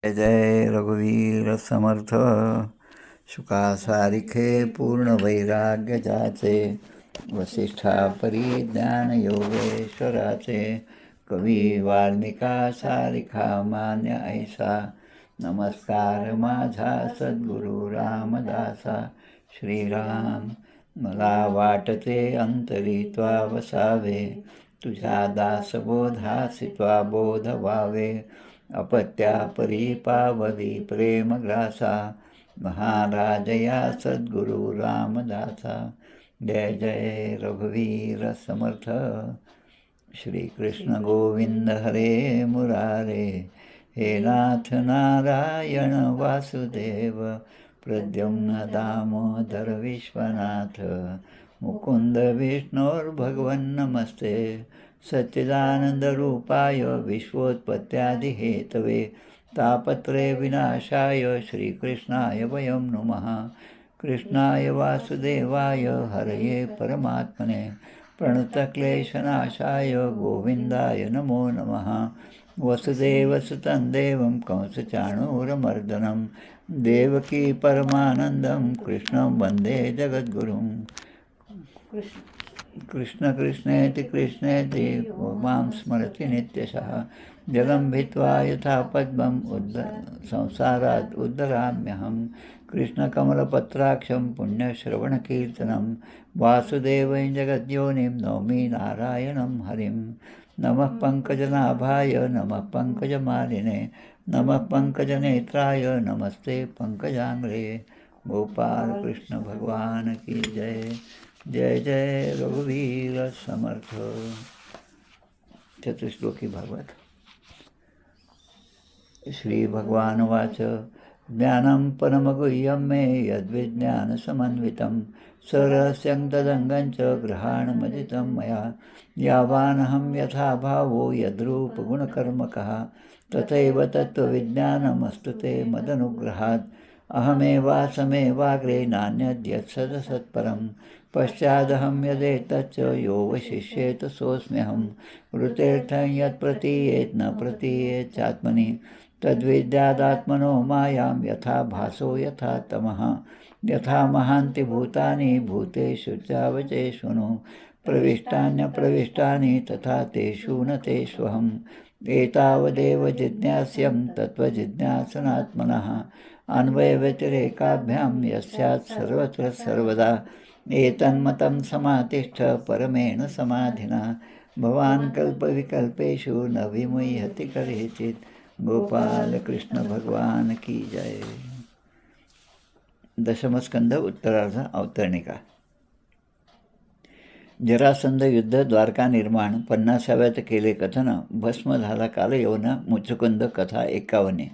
जय जय रघुवीर समर्थ. शुकासारिखे पूर्ण वैराग्य जाचे, वसिष्ठा परिज्ञान योगेश्वराचे. कवी वाल्मिका सारिखा मान्य ऐसा, नमस्कार माझा सद्गुरु रामदासा. श्रीराम मला वाटते अंतरी त्वा वसावे, तुझ्या दासबोधासी त्वा बोध व्हावे. अपत्या परी पावली प्रेम ग्रासा, महाराजया सद्गुरु रामदासा. जय जय रघुवीर समर्थ. श्री कृष्ण गोविंद हरे मुरारे, हे नाथ नारायण वासुदेव. प्रद्युम्न दामोदर विश्वनाथ, मुकुंद विष्णोर्भगवन् नमस्ते. सच्चिदानंदरूपाय विश्वोत्पत्त्यादिहेतवे, तापत्रय विनाशाय श्रीकृष्णाय वयं नुमः. कृष्णाय वासुदेवाय हरये परमात्मने, प्रणतक्लेशनाशाय गोविंदाय नमो नमः. वसुदेवसुतं देवं कंसचाणूरमर्दनं, देवकी परमानन्दं कृष्णं वन्दे जगद्गुरुं. कृष्ण कृष्णेति कृष्णेति मां स्मरति नित्यशः. जलं भित्वा यथा पद्मम् संसारात् उद्धराम्यहं. कृष्णकमलपत्राक्षं पुण्यश्रवणकीर्तनं, वासुदेवं जगद्योनिं नौमि नारायणं हरिं. नमः पङ्कजनाभाय नमः पङ्कजमालिने, नमः पङ्कजनेत्राय नमस्ते पङ्कजाङ्ग्रे. गोपाल कृष्ण भगवान की जय. जय जय रघुवीर समर्थ. चतुश्लोकी भागवत. श्री भगवानुवाच. ज्ञानं परमगुह्यं मे यद्विज्ञानसमन्वितं, सरहस्यं तदङ्गं च ग्रहाणमदितं मया. यावानहं यथा भावो यद्रूपगुणकर्मकः, तथैव तत्त्वविज्ञानमस्तु ते मदनुग्रहात्. अहमेवासमेवाग्रे नान्यद्यत्सदसत्परं, पश्चादहं यदेतच्च यो वशिष्येत सोऽस्म्यहं. ऋतेऽर्थं यत्प्रतीयेत् न प्रतीयेत् चात्मनि, तद्विद्यादात्मनो मायां यथा भासो यथा तमः. यथा महान्ति भूतानि भूतेषु चावचेष्वनु, प्रविष्टान्यप्रविष्टानि तथा तेषु न तेष्वहम्. एतावदेव जिज्ञास्यं तत्त्वजिज्ञासनात्मनः, अन्वयव्यतिरेकाभ्यां यस्यात् सर्वत्र सर्वदा. एतन्मतं समातिष्ठ परमेण समाधिना, भवान् कल्पविकल्पेषु न विमुह्यति कदाचित्. गोपाल कृष्ण भगवान की जय. दशमस्कंद उत्तरार्ध अवतरणिका. जरासंध युद्ध द्वारका निर्माण 50व्यात केले कथन, भस्म झाला कालयवन मुचुकुंद कथा 51.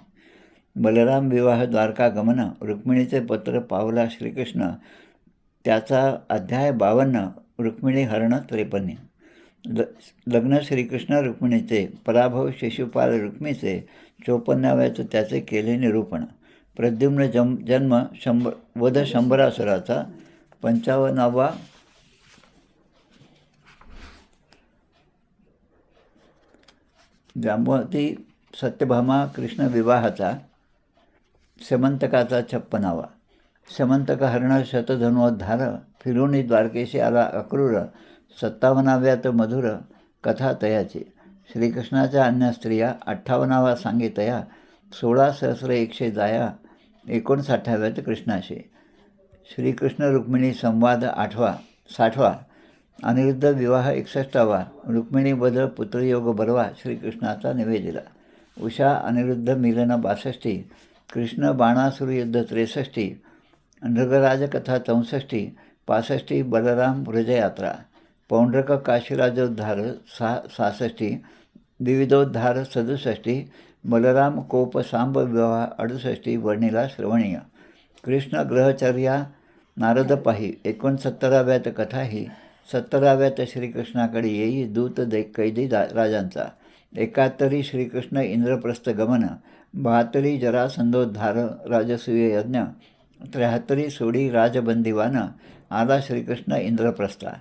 बलराम विवाह द्वारका गमन, रुक्मिणीचे पत्र पावला श्रीकृष्ण, त्याचा अध्याय 52. रुक्मिणी हरण 53. लग्न श्रीकृष्ण रुक्मिणीचे, पराभव शिशुपाल रुक्मीचे 54व्यात त्याचे केले निरूपण. प्रद्युम्न जन्म वध शंभरासुराचा 55वा. जांबवती सत्यभामा कृष्ण विवाहाचा. समंतकाचा 56वा. समंतक हरण शतधनुद्धार, फिरूनी द्वारकेशी आला अक्रूर 57व्यात मधुर कथा तयाची. श्रीकृष्णाच्या अन्य स्त्रिया 58वा सांगितया, 16 सहस्र 100 जाया 59व्यात कृष्णाशी. श्रीकृष्ण रुक्मिणी संवाद 60वा. अनिरुद्ध विवाह 61वा. रुक्मिणी वध पुत्रयोग बरवा श्रीकृष्णाचा निवेदिला. उषा अनिरुद्ध मिलन 62. कृष्ण बाणासुर युद्ध 63. नृगराजकथा 64. 65. बलराम व्रजयात्रा. पौंड्रक काशीराजोद्धार 66. विविधोद्धार 67. बलराम कोप सांब विवाह 68 वर्णिला श्रवणीय. कृष्ण ग्रहचर्या नारदपाही 69व्यात कथा ही. 70व्यात श्रीकृष्णाकडे येई दूत कैदी राजांचा. 71 श्रीकृष्ण इंद्रप्रस्थ गमन. 72 जरासंधोद्धार राजसूय यज्ञ. 73 सोडी राजबंदीवान, आला श्रीकृष्ण इंद्रप्रस्था.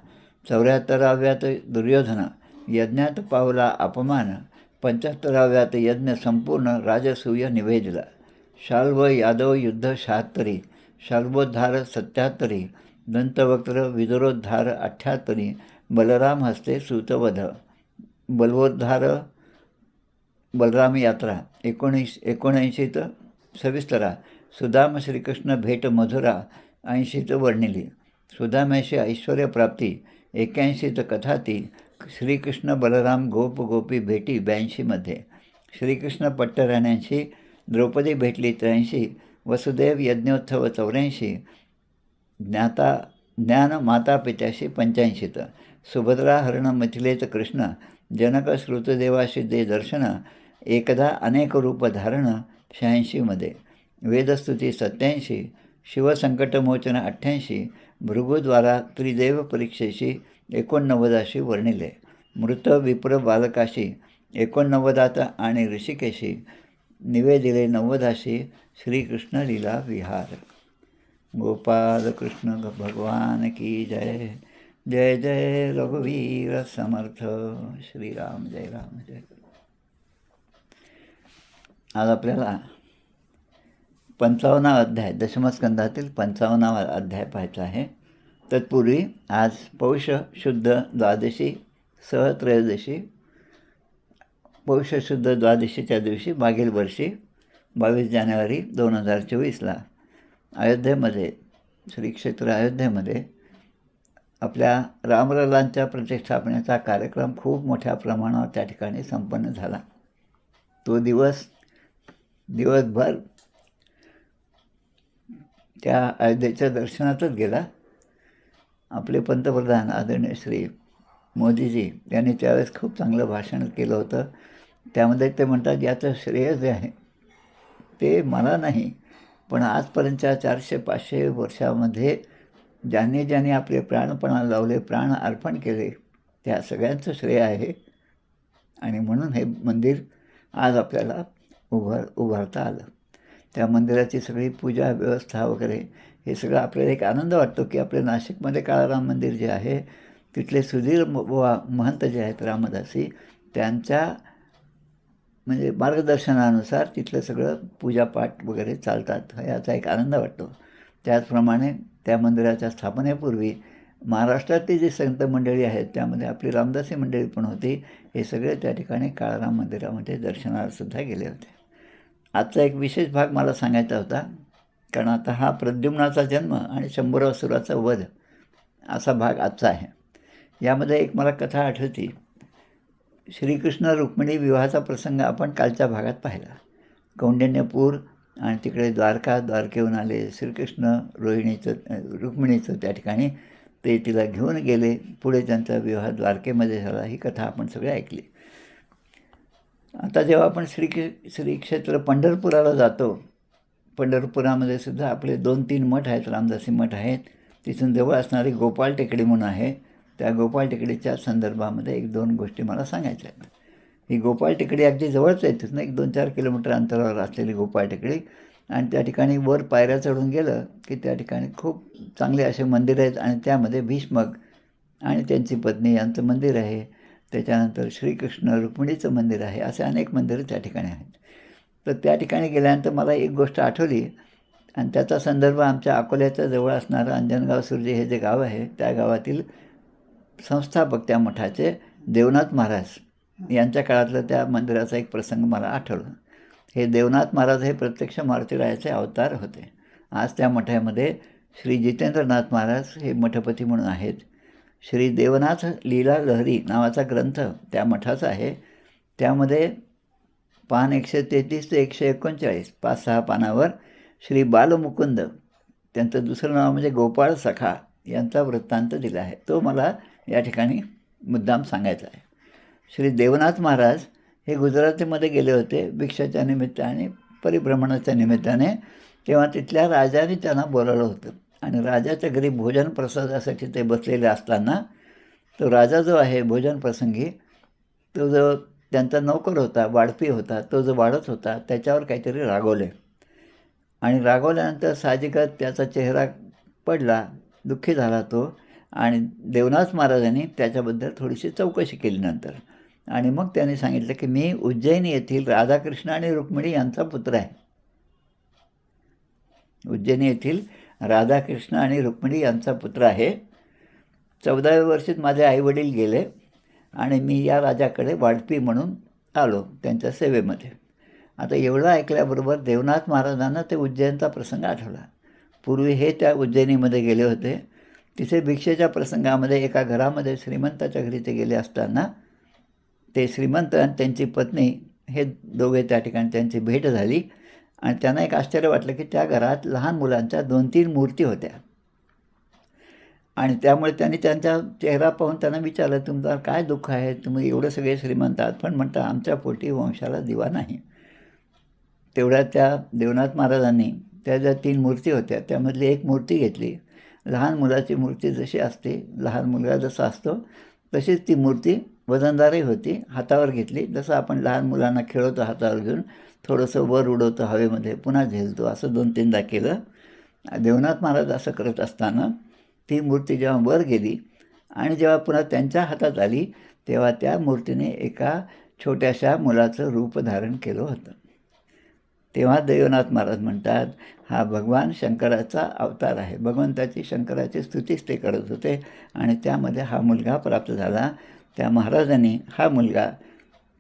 74व्यात दुर्योधन, यज्ञात पावला अपमान. 75व्यात यज्ञ संपूर्ण राजसूय निवेदिला. शाल्व यादव युद्ध 76, शाल्वोद्धार 77, दंतवक्त्र विदुरोद्धार 78, बलराम हस्ते सूतवध, बलवोद्धार बलराम यात्रा 79 सविस्तरा, सुदाम श्रीकृष्ण भेट मधुरा 80 वर्णिली, सुदाम्याशी ऐश्वर्यप्राप्ती 81 कथाती, श्रीकृष्ण बलराम गोप गोपी भेटी 82, श्रीकृष्ण पट्टराण्यांशी द्रौपदी भेटली 83, वसुदेव यज्ञोत्सव 84, ज्ञान माता पित्याशी 85, सुभद्रा हरण मिथिलेत कृष्ण, जनक श्रुतदेवाशी दे दर्शन, एकदा अनेक रूप धारण 86, वेदस्तुती 87, शिवसंकटमोचन 88, भृगुद्वारा त्रिदेव परीक्षेशी 89 वर्णिले, मृत विप्र बालकाशी 89 आणि ऋषिकेशी निवेदिले 90, श्रीकृष्ण लीला विहार. गोपाल कृष्ण भगवान की जय. जय जय रघुवीर समर्थ. श्रीराम जय राम जय. आज आपल्याला 55वा अध्याय, दशमस्कंदातील 55वा अध्याय पाहायचा आहे. तत्पूर्वी आज पौष शुद्ध द्वादशी सह त्रयोदशी, पौष शुद्ध द्वादशीच्या दिवशी मागील वर्षी 22 जानेवारी 2024ला अयोध्येमध्ये, श्रीक्षेत्र अयोध्येमध्ये आपल्या रामलल्लांच्या प्रतिष्ठापनेचा कार्यक्रम खूप मोठ्या प्रमाणावर त्या ठिकाणी संपन्न झाला. तो दिवसभर त्या अयोध्येच्या दर्शनातच गेला. आपले पंतप्रधान आदरणीय श्री मोदीजी यांनी त्यावेळेस खूप चांगलं भाषण केलं होतं. त्यामध्ये ते म्हणतात, याचं श्रेय जे आहे ते मला नाही, पण आजपर्यंतच्या 400-500 वर्षामध्ये ज्यांनी आपले प्राणपणाला लावले, प्राण अर्पण केले, त्या सगळ्यांचं श्रेय आहे. आणि म्हणून हे मंदिर आज आपल्याला उभारता आलं. त्या मंदिराची सगळी पूजा व्यवस्था वगैरे हे सगळं आपल्याला एक आनंद वाटतो की आपले नाशिकमध्ये काळाराम मंदिर जे आहे तिथले सुधीर महंत जे आहेत रामदासी, त्यांच्या म्हणजे मार्गदर्शनानुसार तिथलं सगळं पूजापाठ वगैरे चालतात. याचा एक आनंद वाटतो. त्याचप्रमाणे त्या मंदिराच्या स्थापनेपूर्वी महाराष्ट्रातली जी संत मंडळी आहेत त्यामध्ये आपली रामदासी मंडळी पण होती. हे सगळे त्या ठिकाणी काळाराम मंदिरामध्ये दर्शनालासुद्धा गेले होते. आजचा एक विशेष भाग मला सांगायचा होता, कारण आता हा प्रद्युम्नाचा जन्म आणि 100 असुराचा वध असा भाग आजचा आहे. यामध्ये एक मला कथा आठवती. श्रीकृष्ण रुक्मिणी विवाहाचा प्रसंग आपण कालच्या भागात पाहिला. कौंडिण्यपूर आणि तिकडे द्वारकेहून आले श्रीकृष्ण रुक्मिणीचं त्या ठिकाणी ते तिला घेऊन गेले. पुढे त्यांचा विवाह द्वारकेमध्ये झाला. ही कथा आपण सगळे ऐकली. आता जेव्हा आपण श्रीक्षेत्र पंढरपुराला जातो, पंढरपुरामध्ये सुद्धा आपले 2-3 मठ आहेत, रामदासी मठ आहेत. तिथून जवळ असणारी गोपाळ टेकडी म्हणून आहे. त्या गोपाळ टेकडीच्या संदर्भामध्ये 1-2 गोष्टी मला सांगायच्या आहेत. ही गोपाळ टेकडी अगदी जवळच आहे, तिथून 1-2-4 किलोमीटर अंतरावर असलेली गोपाळ टेकडी. आणि त्या ठिकाणी वर पायऱ्या चढून गेलं की त्या ठिकाणी खूप चांगले असे मंदिर आहेत. आणि त्यामध्ये भीष्मक आणि त्यांची पत्नी यांचं मंदिर आहे. त्याच्यानंतर श्रीकृष्ण रुक्मिणीचं मंदिर आहे. असे अनेक मंदिरं त्या ठिकाणी आहेत. तर त्या ठिकाणी गेल्यानंतर मला एक गोष्ट आठवली आणि त्याचा संदर्भ आमच्या अकोल्याच्या जवळ असणारं अंजनगाव सुर्जी हे जे गाव आहे त्या गावातील संस्थापक त्या मठाचे देवनाथ महाराज यांच्या काळातलं त्या मंदिराचा एक प्रसंग मला आठवला. हे देवनाथ महाराज हे प्रत्यक्ष मारुतीरायाचे अवतार होते. आज त्या मठामध्ये श्री जितेंद्रनाथ महाराज हे मठपती म्हणून आहेत. श्री देवनाथ लीला लहरी नावाचा ग्रंथ त्या मठाचा आहे. त्यामध्ये पान 133 ते 139 5-6 पानावर श्री बालमुकुंद, त्यांचं दुसरं नाव म्हणजे गोपाळ सखा, यांचा वृत्तांत दिला आहे. तो मला या ठिकाणी मुद्दाम सांगायचा आहे. श्री देवनाथ महाराज हे गुजरातीमध्ये गेले होते भिक्षाच्या निमित्ताने, परिभ्रमणाच्या निमित्ताने. तेव्हा तिथल्या राजाने त्यांना बोलावलं होतं आणि राजाच्या घरी भोजन प्रसादासाठी ते बसलेले असताना तो राजा जो आहे भोजन प्रसंगी, तो जो त्यांचा नौकर होता, वाढपी होता, तो जो वाढत होता त्याच्यावर काहीतरी रागवले. आणि रागवल्यानंतर साहजिकच त्याचा चेहरा पडला, दुःखी झाला तो. आणि देवनाथ महाराजांनी त्याच्याबद्दल थोडीशी चौकशी केली. नंतर आणि मग त्याने सांगितलं की मी उज्जैन येथील राधाकृष्ण आणि रुक्मिणी यांचा पुत्र आहे. उज्जैन येथील राधाकृष्ण आणि रुक्मिणी यांचा पुत्र आहे. 14व्या वर्षीत माझे आईवडील गेले आणि मी या राजाकडे वाढपी म्हणून आलो त्यांच्या सेवेमध्ये. आता एवढं ऐकल्याबरोबर देवनाथ महाराजांना ते उज्जैनचा प्रसंग आठवला. पूर्वी हे त्या उज्जैनीमध्ये गेले होते. तिथे भिक्षेच्या प्रसंगामध्ये एका घरामध्ये श्रीमंताच्या घरी ते गेले असताना ते श्रीमंत आणि त्यांची पत्नी हे दोघे त्या ठिकाणी त्यांची भेट झाली आणि त्यांना एक आश्चर्य वाटलं की त्या घरात लहान मुलांच्या 2-3 मूर्ती होत्या. आणि त्यामुळे त्यांनी त्यांचा चेहरा पाहून त्यांना विचारलं, तुमचं काय दुःख आहे, तुम्ही एवढं सगळे श्रीमंत आहात पण म्हणता आमच्या पोटी वंशाला दिवा नाही. तेवढ्या त्या देवनाथ महाराजांनी त्या ज्या 3 मूर्ती होत्या त्यामधली एक मूर्ती घेतली. लहान मुलाची मूर्ती जशी असते, लहान मुलगा जसा असतो तशीच ती मूर्ती वजनदारही होती, हातावर घेतली. जसं आपण लहान मुलांना खेळवतो हातावर घेऊन, थोडंसं वर उडवतो हवेमध्ये, पुन्हा झेलतो, असं 2-3दा केलं. देवनाथ महाराज असं करत असताना ती मूर्ती जेव्हा वर गेली आणि जेव्हा पुन्हा त्यांच्या हातात आली तेव्हा त्या मूर्तीने एका छोट्याशा मुलाचं रूप धारण केलं होतं. तेव्हा देवनाथ महाराज म्हणतात, हा भगवान शंकराचा अवतार आहे. भगवंताची शंकराची स्तुतीच ते करत होते आणि त्यामध्ये हा मुलगा प्राप्त झाला. त्या महाराजांनी हा मुलगा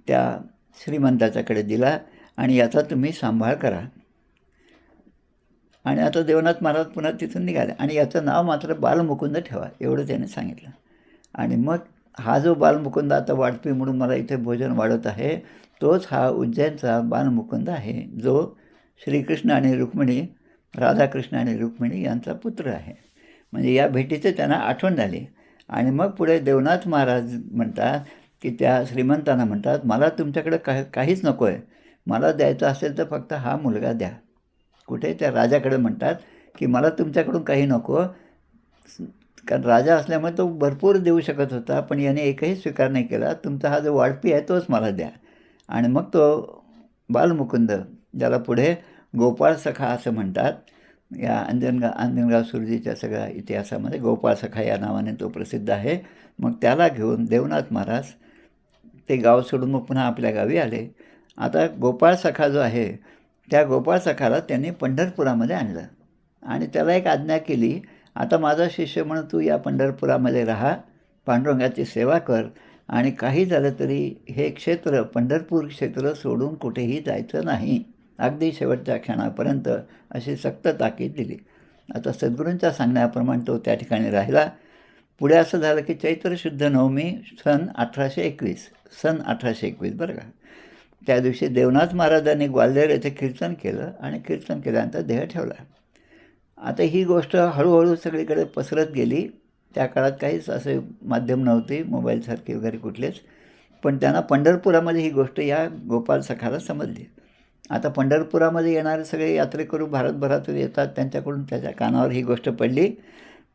त्या श्रीमंताच्याकडे दिला आणि याचा तुम्ही सांभाळ करा. आणि आता देवनाथ महाराज पुन्हा तिथून निघाले आणि याचं नाव मात्र बालमुकुंद ठेवा एवढं त्याने सांगितलं. आणि मग हा जो बालमुकुंद आता वाढपी म्हणून मला इथे भोजन वाढत आहे तोच हा उज्जैनचा बालमुकुंद आहे, जो श्रीकृष्ण आणि रुक्मिणी, राधाकृष्ण आणि रुक्मिणी यांचा पुत्र आहे. म्हणजे या भेटीचे त्यांना आठवण झाली. आणि मग पुढे देवनाथ महाराज म्हणतात की त्या श्रीमंतांना म्हणतात, मला तुमच्याकडे काहीच नको आहे, मला द्यायचं असेल तर फक्त हा मुलगा द्या. कुठे त्या राजाकडे म्हणतात की मला तुमच्याकडून काही नको, कारण राजा असल्यामुळे तो भरपूर देऊ शकत होता पण याने एकही स्वीकार नाही केला. तुमचा हा जो वाढपी आहे तोच मला द्या. आणि मग तो बालमुकुंद, ज्याला पुढे गोपाळ सखा असं म्हणतात, या अंजनगाव सुरजीच्या सगळ्या इतिहासामध्ये गोपाळ सखा या नावाने तो प्रसिद्ध आहे. मग त्याला घेऊन देवनाथ महाराज ते गाव सोडून मग पुन्हा आपल्या गावी आले. आता गोपाळ सखा जो आहे त्या गोपाळ सखाला त्यांनी पंढरपुरामध्ये आणलं आणि त्याला एक आज्ञा केली, आता माझा शिष्य म्हणून तू या पंढरपुरामध्ये राहा, पांडुरंगाची सेवा कर आणि काही झालं तरी हे क्षेत्र पंढरपूर क्षेत्र सोडून कुठेही जायचं नाही, अगदी शेवटच्या क्षणापर्यंत, अशी सक्त ताकीद दिली. आता सद्गुरूंच्या सांगण्याप्रमाणे तो त्या ठिकाणी राहिला. पुढे असं झालं की चैत्र शुद्ध नवमी सन 1821 बरं का, त्या दिवशी देवनाथ महाराजांनी ग्वाल्हेर येथे कीर्तन केलं आणि कीर्तन केल्यानंतर देह ठेवला. आता ही गोष्ट हळूहळू सगळीकडे पसरत गेली. त्या काळात काहीच असे माध्यम नव्हते, मोबाईलसारखे वगैरे कुठलेच, पण त्यांना पंढरपुरामध्ये ही गोष्ट या गोपाल सखाला समजली. आता पंढरपुरामध्ये येणारे सगळे यात्रेकरू भारतभरातून येतात, त्यांच्याकडून त्याच्या कानावर ही गोष्ट पडली.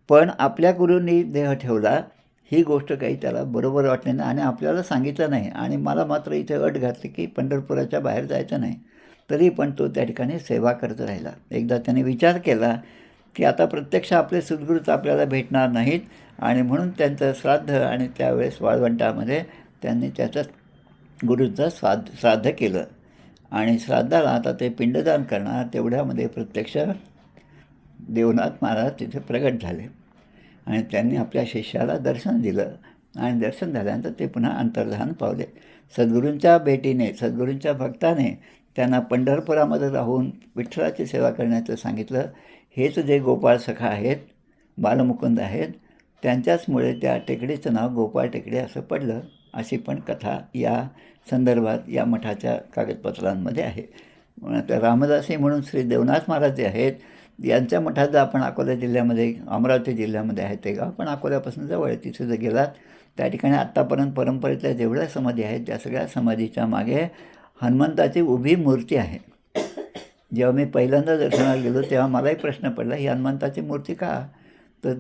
पण आपल्या गुरूंनी देह ठेवला ही गोष्ट काही त्याला बरोबर वाटली नाही आणि आपल्याला सांगितलं नाही आणि मला मात्र इथे अट घातली की पंढरपुराच्या बाहेर जायचं नाही. तरी पण तो त्या ठिकाणी सेवा करत राहिला. एकदा त्याने विचार केला की आता प्रत्यक्ष आपले सद्गुरूच आपल्याला भेटणार नाहीत आणि म्हणून त्यांचं श्राद्ध आणि त्यावेळेस वाळवंटामध्ये त्यांनी त्याचं गुरूचं श्राद्ध केलं आणि श्राद्धाला आता ते पिंडदान करणार. तेवढ्यामध्ये प्रत्यक्ष देवनाथ महाराज तिथे प्रगट झाले आणि त्यांनी आपल्या शिष्याला दर्शन दिलं आणि दर्शन झाल्यानंतर ते पुन्हा अंतर्धान पावले. सद्गुरूंच्या भेटीने, सद्गुरूंच्या भक्ताने त्यांना पंढरपुरामध्ये राहून विठ्ठलाची सेवा करण्याचं सांगितलं. हेच जे गोपाळ सखा आहेत, बालमुकुंद आहेत, त्यांच्याचमुळे त्या टेकडीचं नाव गोपाळ टेकडी असं पडलं, अशी पण कथा या संदर्भात या मठाच्या कागदपत्रांमध्ये आहे. आता रामदासी म्हणून श्री देवनाथ महाराज जे आहेत यांच्या मठात जर आपण अकोला जिल्ह्यामध्ये, अमरावती जिल्ह्यामध्ये आहे ते गाव, पण अकोल्यापासून जवळ आहे. तिथे जर गेलात त्या ठिकाणी आत्तापर्यंत परंपरेतल्या जेवढ्या समाधी आहेत त्या सगळ्या समाधीच्या मागे हनुमंताची उभी मूर्ती आहे. जेव्हा मी पहिल्यांदा दर्शनाला गेलो तेव्हा मलाही प्रश्न पडला, ही हनुमंताची मूर्ती का? तर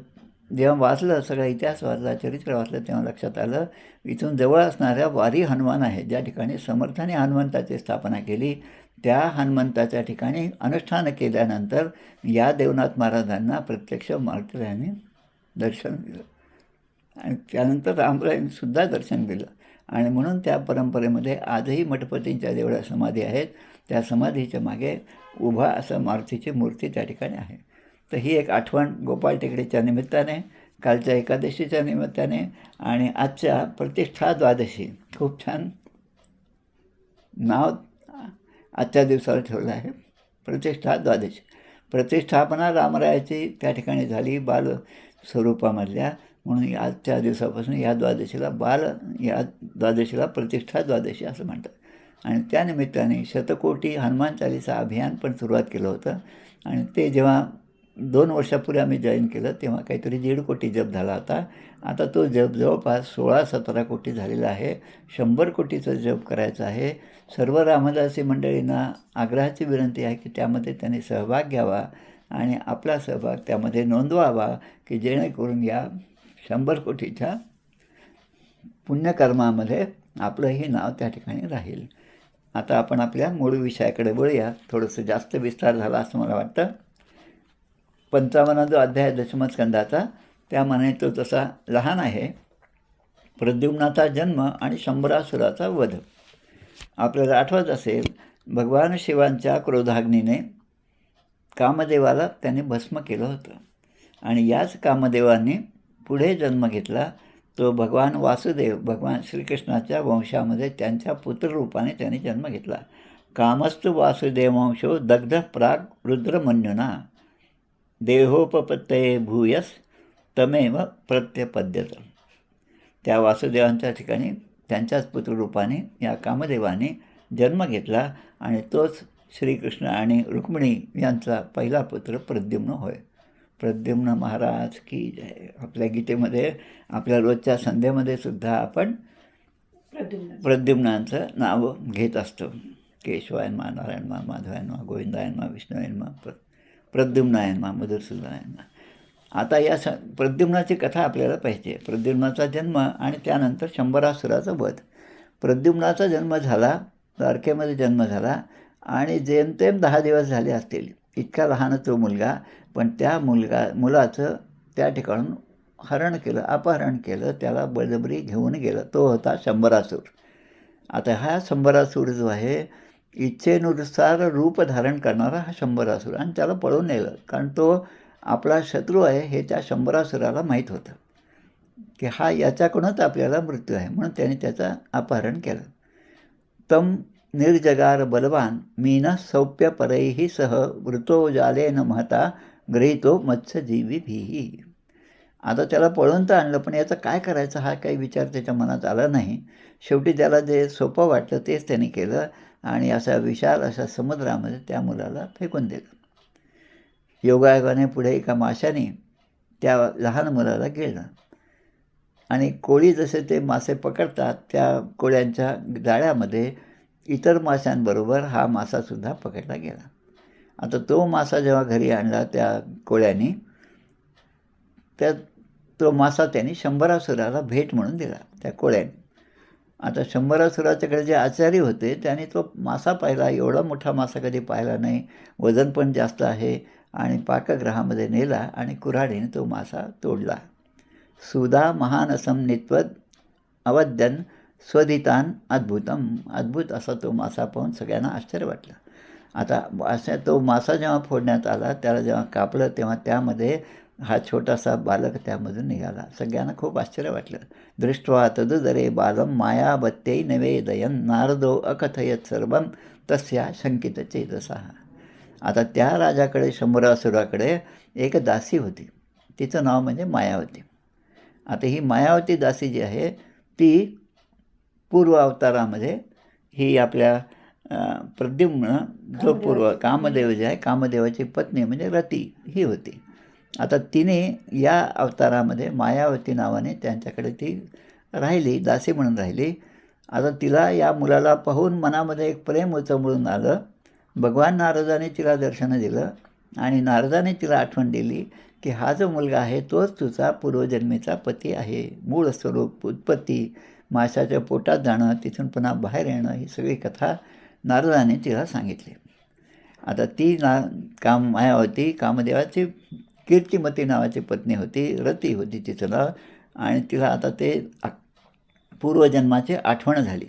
जेव्हा वाचलं, सगळा इतिहास वाचला, चरित्र वाचलं, तेव्हा लक्षात आलं इथून जवळ असणाऱ्या वारी हनुमान आहे, ज्या ठिकाणी समर्थाने हनुमंताची स्थापना केली, त्या हनुमंताच्या ठिकाणी अनुष्ठान केल्यानंतर या देवनाथ महाराजांना प्रत्यक्ष मारुतीरायांनी दर्शन दिलं आणि त्यानंतर रामरायांनीसुद्धा दर्शन दिलं आणि म्हणून त्या परंपरेमध्ये आजही मठपतींच्या जेवढ्या समाधी आहेत त्या समाधीच्या मागे उभा असं मारुतीची मूर्ती त्या ठिकाणी आहे. तर ही एक आठवण गोपाळ टेकडीच्या निमित्ताने, कालच्या एकादशीच्या निमित्ताने आणि आजच्या प्रतिष्ठा द्वादशी, खूप छान नाव आजच्या दिवसाला ठेवलं आहे, प्रतिष्ठा द्वादशी. प्रतिष्ठापना रामरायाची त्या ठिकाणी झाली बाल स्वरूपामधल्या, म्हणून आजच्या दिवसापासून या द्वादशीला प्रतिष्ठा द्वादशी असं म्हणतात. आणि त्यानिमित्ताने शतकोटी हनुमान चालीसा अभियान पण सुरुवात केलं होतं. आणि ते जेव्हा 2 वर्षापूर्वी आम्ही जॉईन केलं तेव्हा काहीतरी 1.5 कोटी जप झाला होता. आता तो जप जवळपास 16-17 कोटी झालेला आहे. 100 कोटीचा जप करायचा आहे. सर्व रामदासी मंडळींना आग्रहाची विनंती आहे की त्यामध्ये त्यांनी सहभाग घ्यावा आणि आपला सहभाग त्यामध्ये नोंदवावा, की जेणेकरून या 100 कोटीच्या पुण्यकर्मामध्ये आपलंही नाव त्या ठिकाणी राहील. आता आपण आपल्या मूळ विषयाकडे वळूया. थोडंसं जास्त विस्तार झाला असं मला वाटतं. 55 जो अध्याय दशमस्कंदाचा, त्यामाने तो तसा लहान आहे. प्रद्युम्नाचा जन्म आणि शंभरासुराचा वध. आपल्याला आठवत असेल, भगवान शिवांच्या क्रोधाग्नीने कामदेवाला त्याने भस्म केलं होतं आणि याच कामदेवाने पुढे जन्म घेतला. तो भगवान वासुदेव, भगवान श्रीकृष्णाच्या वंशामध्ये त्यांच्या पुत्ररूपाने त्याने जन्म घेतला. कामस्तु वासुदेवंशो दग्ध प्राग रुद्रमन्युना देहोपपत्तये भूयस तमेव प्रत्यपद्यत. त्या वासुदेवांच्या ठिकाणी त्यांच्याच पुत्ररूपाने या कामदेवाने जन्म घेतला आणि तोच श्रीकृष्ण आणि रुक्मिणी यांचा पहिला पुत्र प्रद्युम्न होय. प्रद्युम्न महाराज की जय. आपल्या गीतेमध्ये, आपल्या रोजच्या संध्येमध्ये सुद्धा आपण प्रद्युम्नांचं नाव घेत असतो. केशवायनमा, नारायणमा, माधवायनमा, गोविंदायनमा, विष्णुयनमा, प्रद्युम्नायनमा, मधुसूदनायनमा. आता या प्रद्युम्नाची कथा आपल्याला पाहिजे. प्रद्युम्नाचा जन्म आणि त्यानंतर शंभरासुराचा वध. प्रद्युम्नाचा जन्म झाला, द्वारकेमध्ये जन्म झाला आणि जेमतेम 10 दिवस झाले असतील. इतका लहान तो मुलगा, पण त्या मुलाचं त्या ठिकाणून हरण केलं, अपहरण केलं, त्याला बळजबरी घेऊन गेलं. तो होता शंभरासूर. आता हा शंभरासूर जो आहे, इच्छेनुसार रूप धारण करणारा हा शंभरासूर, आणि त्याला पळून नेलं. कारण तो आपला शत्रू आहे हे त्या शंभरासुराला माहीत होतं की हा याच्याकडूनच आपल्याला मृत्यू आहे, म्हणून त्याने त्याचं अपहरण केलं. तम निर्जगार बलवान मीन सौप्य परैहि सह वृतो जालेन महता गृहीतो मत्स्यजीवीभिः. आता त्याला पळून तर आणलं, पण याचं काय करायचं हा काही विचार त्याच्या मनात आला नाही. शेवटी त्याला जे सोपं वाटलं तेच त्याने केलं आणि असा विशाल अशा समुद्रामध्ये त्या मुलाला फेकून दिलं. योगायोगाने पुढे एका माशाने त्या लहान मुलाला गिळलं आणि कोळी जसे ते मासे पकडतात त्या कोळ्यांच्या जाळ्यामध्ये इतर माशांबरोबर हा मासासुद्धा पकडला गेला. आता तो मासा जेव्हा घरी आणला त्या कोळ्यांनी, तो मासा त्यांनी शंभरासुराला भेट म्हणून दिला त्या कोळ्यांनी. आता शंभरासुराच्याकडे जे आचारी होते त्यांनी तो मासा पाहिला. एवढा मोठा मासा कधी पाहिला नाही, वजन पण जास्त आहे, आणि पाकगृहामध्ये नेला आणि कुऱ्हाडीने तो मासा तोडला. सुधा महानसम नित्वद अवद्यन स्वधितान अद्भुतम. अद्भुत असा तो मासा पाहून सगळ्यांना आश्चर्य वाटलं. आता असा तो मासा जेव्हा फोडण्यात आला, त्याला जेव्हा कापलं तेव्हा त्यामध्ये हा छोटासा बालक त्यामधून निघाला. सगळ्यांना खूप आश्चर्य वाटलं. दृष्ट्वा तदुदरे बालम मायाबत्यै निवेदयन नारदो अकथयत सर्वम तस्या शंकित चेतसा. आता त्या राजाकडे, शंभरासुराकडे एक दासी होती, तिचं नाव म्हणजे मायावती. आता ही मायावती दासी जी आहे ती पूर्व अवतारामध्ये ही आपल्या प्रद्युम्न जो कामदेव जे आहे, कामदेवाची पत्नी म्हणजे रती ही होती. आता तिने या अवतारामध्ये मायावती नावाने त्यांच्याकडे ती राहिली, दासी म्हणून राहिली. आता तिला या मुलाला पाहून मनामध्ये एक प्रेम उचंबळून आलं. भगवान नारदाने तिला दर्शन दिलं आणि नारदाने तिला आठवण दिली की हा जो मुलगा आहे तोच तुझा पूर्वजन्मीचा पती आहे. मूळ स्वरूप, उत्पत्ती, माशाच्या पोटात जाणं, तिथून पुन्हा बाहेर येणं, ही सगळी कथा नारदाने तिला सांगितली. आता ती मायावती कामदेवाची कीर्तिमती नावाची पत्नी होती, रती होती तिचं नाव. आणि तिला आता ते पूर्वजन्माची आठवण झाली.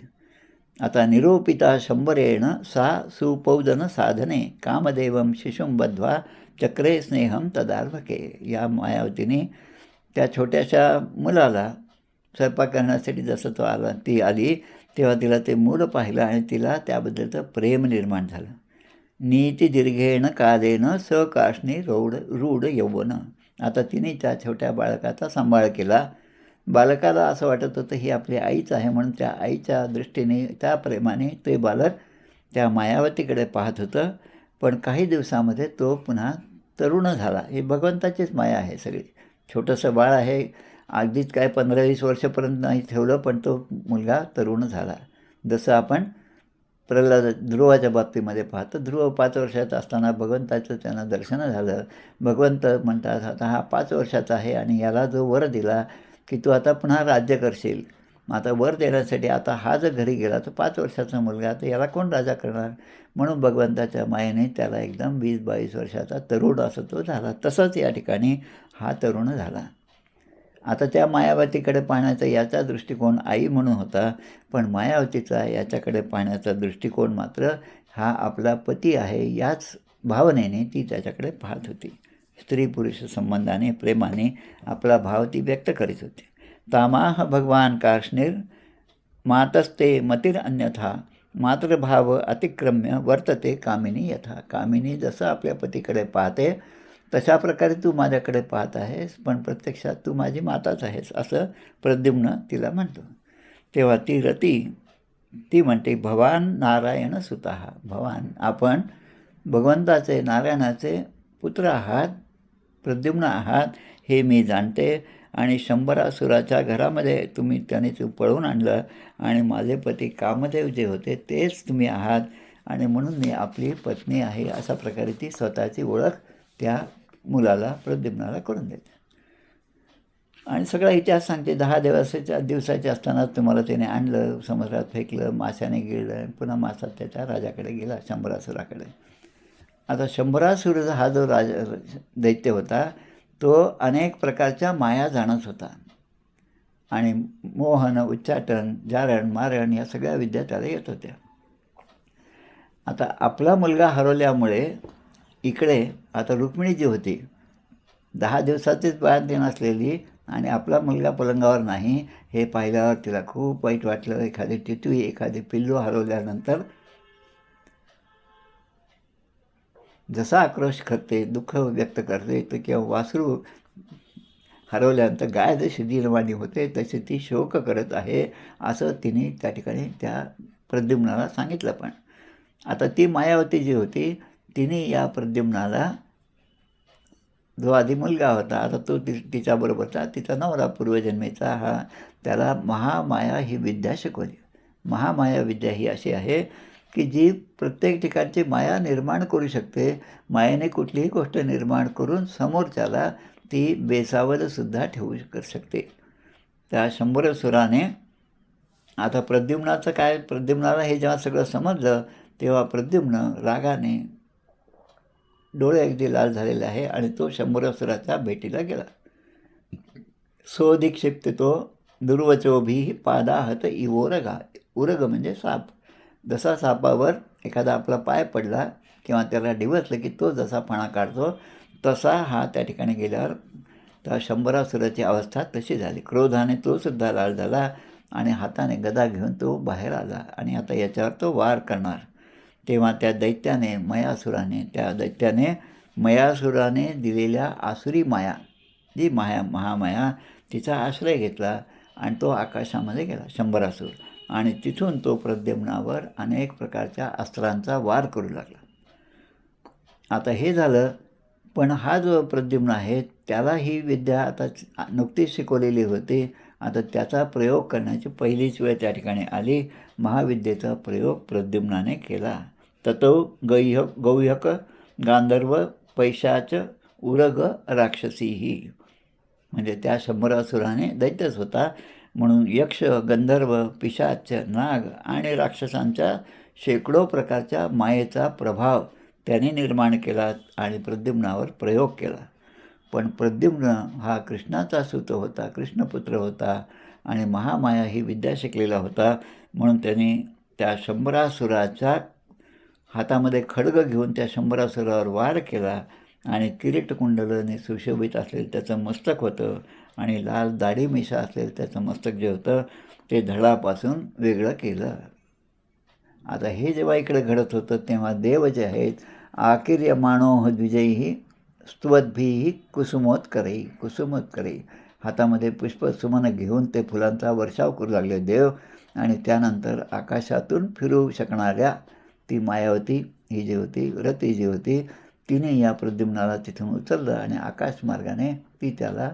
आता निरोपिता शंभरेण सा सुपौदन साधने कामदेवम शिशुं बद्ध्वा चक्रे स्नेहम तदार्भके. या मायावतीने त्या छोट्याशा मुलाला स्वयंपाक करण्यासाठी जसं तो आला ती आली तेव्हा तिला ते मूल पाहिलं आणि तिला त्याबद्दलचं प्रेम निर्माण झालं. नीती दीर्घेण कालेन सकाष्णी रूढ यौवन. आता तिने त्या छोट्या बालकाचा सांभाळ केला. बालकाला असं वाटत होतं ही आपली आईच आहे म्हणून त्या आईच्या दृष्टीने त्या प्रेमाने ते बालक त्या मायावतीकडे पाहत होतं. पण काही दिवसामध्ये तो पुन्हा तरुण झाला. ही भगवंताचीच माया आहे सगळी. छोटंसं बाळ आहे, अगदीच काय 15-20 वर्षापर्यंत नाही ठेवलं, पण तो मुलगा तरुण झाला. जसं आपण ध्रुवाच्या बाबतीमध्ये पाहतो. ध्रुव 5 वर्षाचा असताना भगवंताचं त्यांना दर्शन झालं. भगवंत म्हणतात आता हा 5 वर्षाचा आहे आणि याला जो वर दिला की तू आता पुन्हा राज्य करशील. मग आता वर देण्यासाठी आता हा जर घरी गेला तर 5 वर्षाचा मुलगा, तर याला कोण राजा करणार. म्हणून भगवंताच्या मायेने त्याला एकदम 20-22 वर्षाचा तरुण असं तो झाला. तसंच या ठिकाणी हा तरुण झाला. आता त्या मायावतीकडे पाहण्याचा याचा दृष्टिकोन आई म्हणून होता, पण मायावतीचा याच्याकडे पाहण्याचा दृष्टिकोन मात्र हा आपला पती आहे याच भावनेने ती त्याच्याकडे पाहत होती. स्त्री पुरुष संबंधाने प्रेमाने आपला भाव ती व्यक्त करीत होती. तामाह भगवान कार्ष्णीर मातस्ते मतिर अन्यथा मातृभाव अतिक्रम्य वर्तते कामिनी यथा. कामिनी जसं आपल्या पतीकडे पाहते तशा प्रकारे तू माझ्याकडे पाहत आहेस, पण प्रत्यक्षात तू माझी माताच आहेस असं प्रद्युम्न तिला म्हणतो. तेव्हा ती रती ती म्हणते भवान नारायण सुतः. भवान आपण भगवंताचे नारायणाचे पुत्र आहात, प्रद्युम्न आहात हे मी जाणते. आणि शंभरासुराच्या घरामध्ये त्याने पळवून आणलं आणि माझे पती कामदेव जे होते तेच तुम्ही आहात आणि म्हणून मी आपली पत्नी आहे अशा प्रकारे ती स्वतःची ओळख त्या मुलाला प्रद्युम्नाला करून देते. आणि सगळा इतिहास सांगते. 10 दिवसाचे असताना तुम्हाला त्याने आणलं, समुद्रात फेकलं, माशाने गिळलं, पुन्हा मासा त्याच्या राजाकडे गेला शंभरासुराकडे. आता शंभरासुर हा जो दैत्य होता तो अनेक प्रकारच्या माया जाणत होता आणि मोहन, उच्चाटन, जारण, मारण या सगळ्या विद्या त्याला येत होत्या. आता आपला मुलगा हरवल्यामुळे इकडे आता रुक्मिणी जी होती 10 दिवसाचीच बाळंतीण असलेली आणि आपला मुलगा पलंगावर नाही हे पाहिल्यावर तिला खूप वाईट वाटलं. एखादी टिटवी, एखादी पिल्लू हरवल्यानंतर जसा आक्रोश करते, दुःख व्यक्त करते, तर किंवा वासरू हरवल्यानंतर गाय जशी दिलवाणी होते तशी ती शोक करत आहे असं तिने त्या ठिकाणी त्या प्रद्युम्नाला सांगितलं. पण आता ती मायावती जी होती तिने या प्रद्युम्नाला जो आधी मुलगा होता आता तो तिच्याबरोबरचा तिचा नवरा पूर्वजन्मेचा हा त्याला महामाया ही विद्या शिकवली. महामाया विद्या ही अशी आहे की जी प्रत्येक ठिकाणची माया निर्माण करू शकते. मायेने कुठलीही गोष्ट निर्माण करून समोरच्याला ती बेसावधसुद्धा ठेवू शकते. त्या शंभरासुराने आता प्रद्युम्नाचं काय, प्रद्युम्नाला हे जेव्हा सगळं समजलं तेव्हा प्रद्युम्न रागाने डोळे अगदी लाल झालेले आहे आणि तो शंभरासुराच्या भेटीला गेला. सोदीक्षिप्त तो दुर्वचोभी पादाहत इवोरगा. उरग म्हणजे साप. जसा सापावर एखादा आपला पाय पडला किंवा त्याला डिवचलं की तो जसा फणा काढतो तसा हा त्या ठिकाणी गेल्यावर त्या शंभरासुराची अवस्था तशी झाली. क्रोधाने तो सुद्धा लाल झाला आणि हाताने गदा घेऊन तो बाहेर आला आणि आता याच्यावर तो वार करणार. तेव्हा त्या दैत्याने मयासुराने दिलेल्या आसुरी माया जी महामाया तिचा आश्रय घेतला आणि तो आकाशामध्ये गेला शंभरासूर आणि तिथून तो प्रद्युम्नावर अनेक प्रकारच्या अस्त्रांचा वार करू लागला. आता हे झालं, पण हा जो प्रद्युम्न आहे त्याला ही विद्या आता नुकतीच शिकवलेली होती. आता त्याचा प्रयोग करण्याची पहिलीच वेळ त्या ठिकाणी आली. महाविद्येचा प्रयोग प्रद्युम्नाने केला. ततो गौह्यक गांधर्व पैशाच उरग राक्षसीही. म्हणजे त्या शंभरासुराने दैत्यच होता म्हणून यक्ष, गंधर्व, पिशाच, नाग आणि राक्षसांच्या शेकडो प्रकारच्या मायेचा प्रभाव त्याने निर्माण केला आणि प्रद्युम्नावर प्रयोग केला. पण प्रद्युम्न हा कृष्णाचा सूत होता, कृष्णपुत्र होता आणि महामाया ही विद्या शिकलेला होता. म्हणून त्यांनी त्या शंभरासुराच्या हातामध्ये खड्ग घेऊन त्या शंभरासुरावर वार केला आणि किरीटकुंडलाने सुशोभित असलेलं त्याचं मस्तक होतं आणि लाल दाढी मिशा असलेलं त्याचं मस्तक जे होतं ते धडापासून वेगळं केलं. आता हे जेव्हा इकडे घडत होतं तेव्हा देव जे आहेत आकिर्यमाणोह द्विजयी स्तुवद्भिः कुसुमोत्करैः हातामध्ये पुष्पसुमनं घेऊन ते फुलांचा वर्षाव करू लागले देव. आणि त्यानंतर आकाशातून फिरू शकणाऱ्या ती मायावती ही जी होती रती जी होती तिने या प्रद्युम्नाला तिथून उचललं आणि आकाशमार्गाने ती त्याला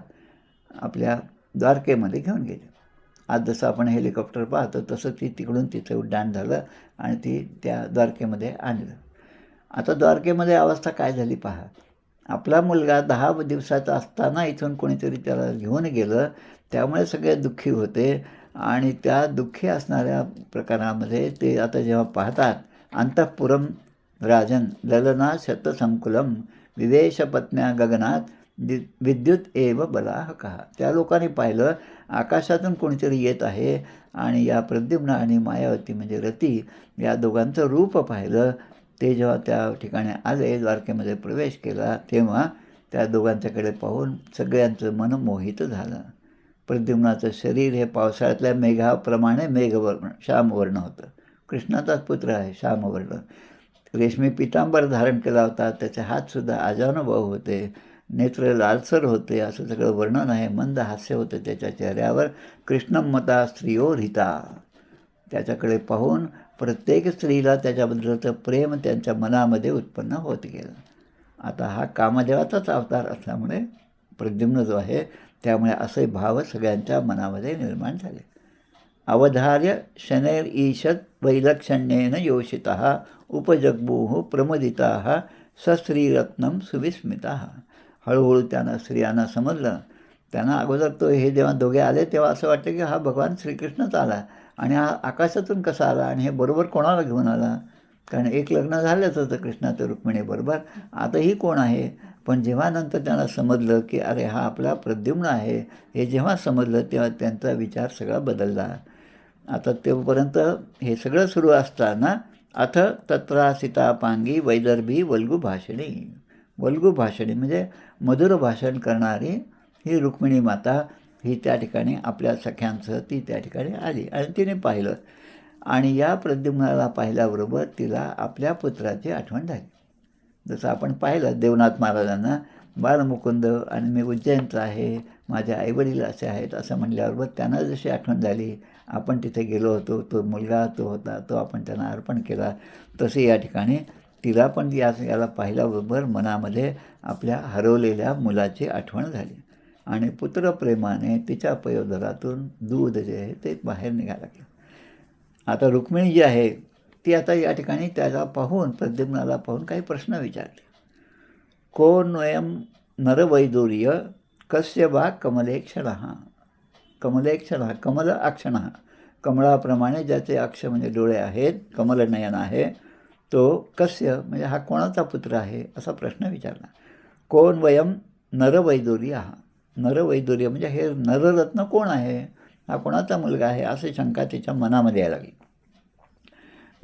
आपल्या द्वारकेमध्ये घेऊन गेली. आज जसं आपण हेलिकॉप्टर पाहतो तसं ती तिकडून तिचं उड्डाण झालं आणि ती त्या द्वारकेमध्ये आणलं. आता द्वारकेमध्ये अवस्था काय झाली पहा. आपला मुलगा 10 दिवसाचा असताना इथून कोणीतरी त्याला घेऊन गेलं, त्यामुळे सगळे दुःखी होते. आणि त्या दुःखी असणाऱ्या प्रकारामध्ये ते आता जेव्हा पाहतात अंतःपुरम राजन ललना शतसंकुलम विवेशपत्न्या गगनात विद्युत एव बलाहकः. त्या लोकांनी पाहिलं आकाशातून कोणीतरी येत आहे आणि या प्रद्युम्न आणि मायावती म्हणजे रती या दोघांचं रूप पाहिलं. ते जेव्हा त्या ठिकाणी आले द्वारकेमध्ये प्रवेश केला तेव्हा त्या दोघांच्याकडे पाहून सगळ्यांचं मन मोहित झालं. प्रद्युम्नाचं शरीर हे पावसाळ्यातल्या मेघाप्रमाणे मेघवर्ण श्यामवर्ण होतं. कृष्णाचाच पुत्र आहे श्यामवर्ण. रेशमी पितांबर धारण केला होता. त्याचे हातसुद्धा आजानुभव होते. नेत्र लालसर होते. असं सगळं वर्णन आहे. मंद हास्य होतं त्याच्या चेहऱ्यावर. कृष्णमता स्त्रियो हिता. त्याच्याकडे पाहून प्रत्येक स्त्रीला त्याच्याबद्दलचं प्रेम त्यांच्या मनामध्ये उत्पन्न होत गेलं. आता हा कामदेवाचाच अवतार असल्यामुळे प्रद्युम्न जो आहे त्यामुळे असे भाव सगळ्यांच्या मनामध्ये निर्माण झाले. अवधार्य शनैर ईशत वैलक्षण्येन योषितः उपजग्मुः प्रमुदिताः सस्त्रीरत्नम सुविस्मिताः. हळूहळू त्यांना स्त्रियांना समजलं. त्यांना अगोदर तो हे जेव्हा दोघे आले तेव्हा असं वाटतं की हा भगवान श्रीकृष्णच आला आणि हा आकाशातून कसा आला आणि हे बरोबर कोणाला घेऊन आला. कारण एक लग्न झालंच होतं कृष्णाचं रुक्मिणीबरोबर. आता ही कोण आहे. पण जेव्हा नंतर त्यांना समजलं की अरे हा आपला प्रद्युम्न आहे हे जेव्हा समजलं तेव्हा त्यांचा विचार सगळा बदलला. आता तेव्हापर्यंत हे सगळं सुरू असताना अथ तत्रासितापांगी वैदर्भी वल्गू भाषणी. वल्गू भाषणी म्हणजे मधुर भाषण करणारी ही रुक्मिणी माता ही त्या ठिकाणी आपल्या सख्यांसह ती त्या ठिकाणी आली आणि तिने पाहिलं. आणि या प्रद्युम्नाला पाहिल्याबरोबर तिला आपल्या पुत्राची आठवण झाली. जसं आपण पाहिलं देवनाथ महाराजांना बालमुकुंद आणि मी उज्जैनचा आहे, माझे आईवडील असे आहेत असं म्हणल्याबरोबर त्यांना जशी आठवण झाली आपण तिथे गेलो होतो, तो मुलगा तो होता, तो आपण त्यांना अर्पण केला, तसे या ठिकाणी तिला पण याला पाहिल्याबरोबर मनामध्ये आपल्या हरवलेल्या मुलाची आठवण झाली आणि पुत्रप्रेमाने तिच्या पयोधरातून दूध जे आहे ते बाहेर निघायला लागलं. आता रुक्मिणी जी आहे ती आता या ठिकाणी त्याला पाहून प्रद्युम्नाला पाहून काही प्रश्न विचारले. कोऽन्वयं नरवैदुर्य कस्य वा कमलेक्षणः. कमलेक्षणः कमल अक्षणः. कमळाप्रमाणे ज्याचे अक्ष म्हणजे डोळे आहेत, कमलनयन आहे, तो कस्य म्हणजे हा कोणाचा पुत्र आहे असा प्रश्न विचारला. कोऽन्वयं नरवैदुर्य. नरवैदुर्य म्हणजे हे नररत्न कोण आहे, हा कोणाचा मुलगा आहे अशी शंका तिच्या मनामध्ये यायला लागली.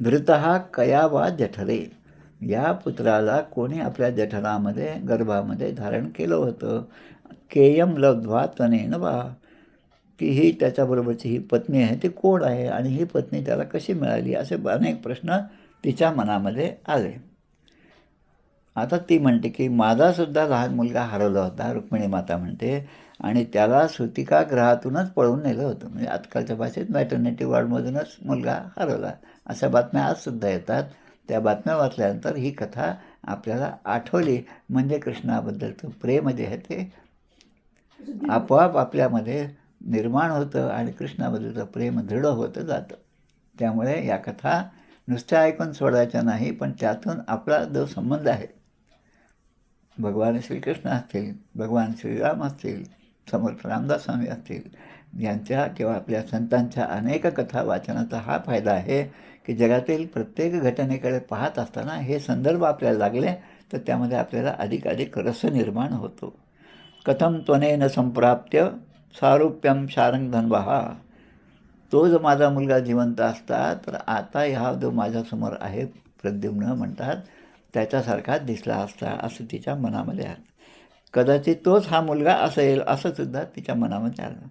धृतः कया वा जठरे. या पुत्राला कोणी आपल्या जठरामध्ये गर्भामध्ये धारण केलं होतं. केयम लब्ध्वा त्वनेन वा. की ही त्याच्याबरोबरची ही पत्नी आहे ती कोण आहे आणि ही पत्नी त्याला कशी मिळाली असे अनेक प्रश्न तिच्या मनामध्ये आले. आता ती म्हणते की माझासुद्धा लहान मुलगा हरवला होता, रुक्मिणी माता म्हणते, आणि त्याला सुतिका ग्रहातूनच पळवून नेलं होतं. म्हणजे आजकालच्या भाषेत मॅटर्निटी वॉर्डमधूनच मुलगा हरवला अशा बातम्या आजसुद्धा येतात. त्या बातम्या वाचल्यानंतर ही कथा आपल्याला आठवली. म्हणजे कृष्णाबद्दलचं प्रेम जे आहे ते आपोआप आपल्यामध्ये निर्माण होतं आणि कृष्णाबद्दलचं प्रेम दृढ होतं जातं. त्यामुळे या कथा नुसत्या ऐकून सोडायच्या नाही, पण त्यातून आपला जो संबंध आहे भगवान श्रीकृष्ण असतील, भगवान श्रीराम असतील, समर्थ रामदास स्वामी असतील यांच्या किंवा आपल्या संतांच्या अनेक कथा वाचनाचा हा फायदा आहे की जगातील प्रत्येक घटनेकडे पाहत असताना हे संदर्भ आपल्याला लागले तर त्यामध्ये आपल्याला अधिकाधिक रस निर्माण होतो. कथम त्वनेन संप्राप्त्य सारूप्यम शारंग धन्वहा, तो जो माझा मुलगा जिवंत असता तर आता ह्या जो माझ्यासमोर आहे प्रद्युम्न म्हणतात त्याच्यासारखा दिसला असता असं तिच्या मनामध्ये आलं. कदाचित तोच हा मुलगा असेल असं सुद्धा तिच्या मनामध्ये आलं.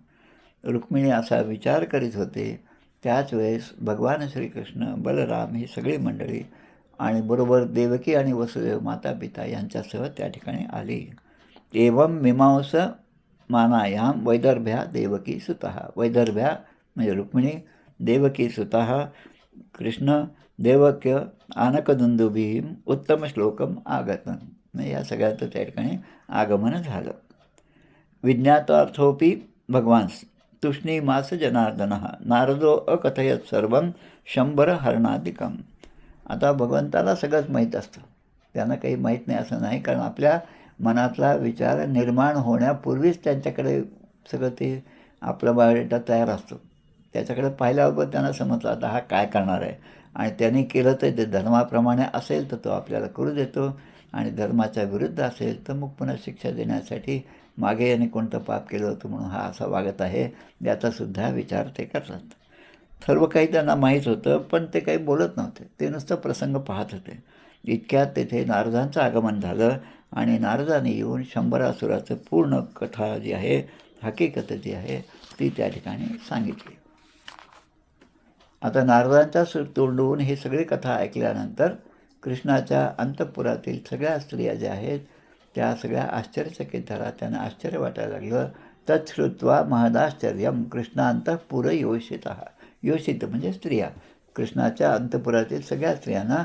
रुक्मिणी असा विचार करीत होते. त्याच वेळेस भगवान श्रीकृष्ण, बलराम ही सगळी मंडळी आणि बरोबर देवकी आणि वसुदेव माता पिता यांच्यासह त्या ठिकाणी आली. एवं मीमांस मानायां वैदर्भ्या देवकी सुतः. वैदर्भ्या म्हणजे रुक्मिणी, देवकी सुतः, कृष्ण, देवक्य आनकदुंदुभीं उत्तम श्लोकम आगतम. म्हणजे या सगळ्याचं त्या ठिकाणी आगमन झालं. विज्ञातार्थोपी भगवान्स तुष्णीमास जनार्दन नारदो अकथयत सर्वं शंभर हरणादिकम. आता भगवंताला सगळंच माहीत असतं, त्यांना काही माहीत नाही असं नाही, कारण आपल्या मनातला विचार निर्माण होण्यापूर्वीच त्यांच्याकडे सगळं ते आपला बायोडेटा तयार असतो. त्याच्याकडे पाहिल्याबरोबर त्यांना समजलं आता हा काय करणार आहे, आणि त्यांनी केलं तर ते धर्माप्रमाणे असेल तर तो आपल्याला करू देतो, आणि धर्माच्या विरुद्ध असेल तर मग पुन्हा शिक्षा देण्यासाठी मागे याने कोणतं पाप केलं होतं म्हणून हा असा वागत आहे याचासुद्धा विचार ते करतात. सर्व काही त्यांना माहीत होतं, पण ते काही बोलत नव्हते, ते नुसतं प्रसंग पाहत होते. इतक्यात तेथे नारदांचं आगमन झालं आणि नारदाने येऊन शंभरासुराचं पूर्ण कथा जी आहे, हकीकत जी आहे ती त्या ठिकाणी सांगितली. आता नारदांच्या तोंडून ही सगळी कथा ऐकल्यानंतर कृष्णाच्या अंतःपुरातील सगळ्या स्त्रिया ज्या आहेत त्या सगळ्या आश्चर्यचकित झाल्या. त्यांना आश्चर्य वाटायला लागलं. तत्श्रुत्वा महदाश्चर्यम कृष्णांतःपुर योषित. योषित म्हणजे स्त्रिया. कृष्णाच्या अंतःपुरातील सगळ्या स्त्रियांना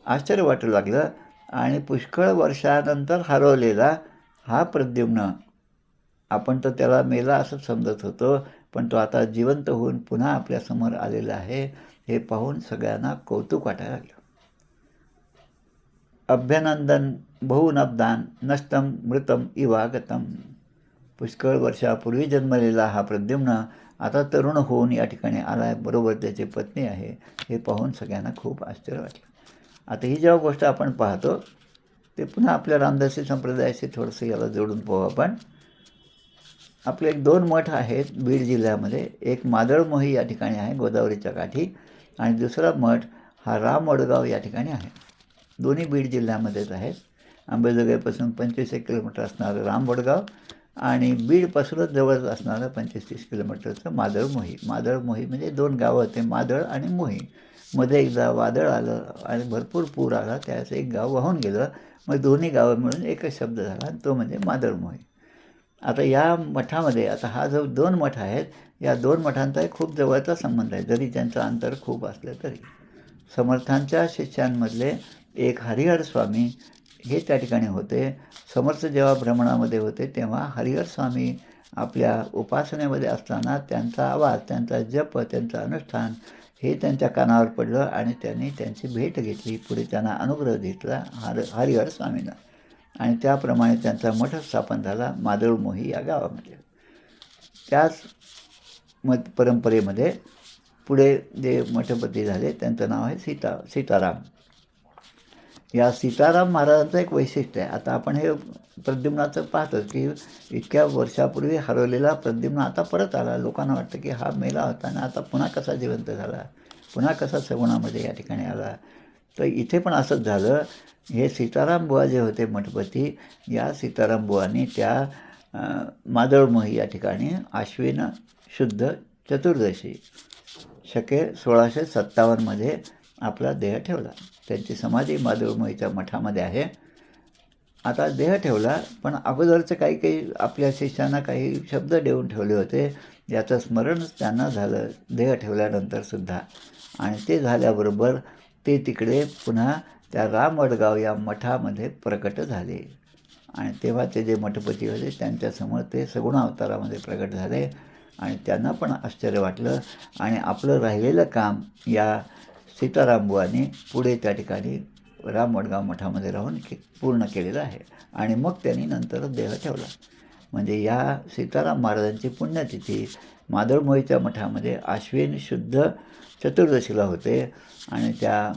आश्चर्य वाटू लागलं. आणि पुष्कळ वर्षानंतर हरवलेला हा प्रद्युम्न, आपण तर त्याला मेला असंच समजत होतो, पण तो आता जिवंत होऊन पुन्हा आपल्यासमोर आलेला आहे हे पाहून सगळ्यांना कौतुक वाटायला लागलं. अभ्यनंदन बहुनब्दान नष्टम मृतम इवागतम. पुष्कळ वर्षापूर्वी जन्मलेला हा प्रद्युम्न आता तरुण होऊन या ठिकाणी आला आहे, बरोबर त्याची पत्नी आहे, हे पाहून सगळ्यांना खूप आश्चर्य वाटलं. आता ही जेव्हा गोष्ट आपण पाहतो ते पुन्हा आपल्या रामदासी संप्रदायाशी थोडंसं याला जोडून पाहू आपण. आपले एक 2 मठ आहेत बीड जिल्ह्यामध्ये. एक मादळमोही या ठिकाणी आहे गोदावरीच्या काठी, आणि दुसरा मठ हा रामवडगाव या ठिकाणी आहे. दोन्ही बीड जिल्ह्यामध्येच आहेत. अंबाजोगाईपासून 25-1 किलोमीटर असणारं रामवडगाव आणि बीडपासूनच जवळच असणारं 25-30 किलोमीटरचं मादळमोही. मादळमोही म्हणजे 2 गावं होते, मादळ आणि मोही. मध्ये एकदा वादळ आलं आणि भरपूर पूर आला, त्याचं एक गाव वाहून गेलं. मग दोन्ही गावं मिळून एकच शब्द झाला, तो म्हणजे मादळमोही. आता या मठामध्ये आता हा जो 2 मठ आहेत, या 2 मठांचा एक खूप जवळचा संबंध आहे, जरी त्यांचं अंतर खूप असलं तरी. समर्थांच्या शिष्यांमधले एक हरिहर स्वामी हे त्या ठिकाणी होते. समर्थ जेव्हा भ्रमणामध्ये होते तेव्हा हरिहर स्वामी आपल्या उपासनेमध्ये असताना त्यांचा आवाज, त्यांचा जप, त्यांचं अनुष्ठान हे त्यांच्या कानावर पडलं आणि त्यांनी त्यांची भेट घेतली. पुढे त्यांना अनुग्रह घेतला हरिहर स्वामींना, आणि त्याप्रमाणे त्यांचा मठ स्थापन झाला मादळमोही या गावामध्ये. त्याच परंपरेमध्ये पुढे जे मठपती झाले त्यांचं नाव आहे सीताराम. या सीताराम महाराजांचं एक वैशिष्ट्य आहे. आता आपण हे प्रद्युम्नाचं पाहतो की इतक्या वर्षापूर्वी हरवलेला प्रद्युम्न आता परत आला. लोकांना वाटतं की हा मेला होता आणि आता पुन्हा कसा जिवंत झाला, पुन्हा कसा सगुणामध्ये या ठिकाणी आला. तर इथे पण असंच झालं. हे सीताराम बुवा जे होते मठपती, या सीताराम बुवांनी त्या मादळमोही या ठिकाणी आश्विन शुद्ध चतुर्दशी शके 1657 आपला देह ठेवला. त्यांची समाधी मादळमोहीच्या मठामध्ये आहे. आता देह ठेवला, पण अगोदरचं काही आपल्या शिष्यांना काही शब्द देऊन ठेवले होते, याचं स्मरणच त्यांना झालं देह ठेवल्यानंतरसुद्धा. आणि ते झाल्याबरोबर ते तिकडे पुन्हा त्या रामवडगाव या मठामध्ये प्रकट झाले. आणि तेव्हा ते जे मठपती होते त्यांच्यासमोर ते सगुण अवतारामध्ये प्रकट झाले. आणि त्यांना पण आश्चर्य वाटलं, आणि आपलं राहिलेलं काम या सीताराम बुवांनी पुढे त्या ठिकाणी रामवडगाव मठामध्ये राहून पूर्ण केलेलं आहे. आणि मग त्यांनी नंतर देह ठेवला. म्हणजे या सीताराम महाराजांची पुण्यतिथी मादळमोहीच्या मठामध्ये आश्विन शुद्ध चतुर्दशीला होते. आणि त्या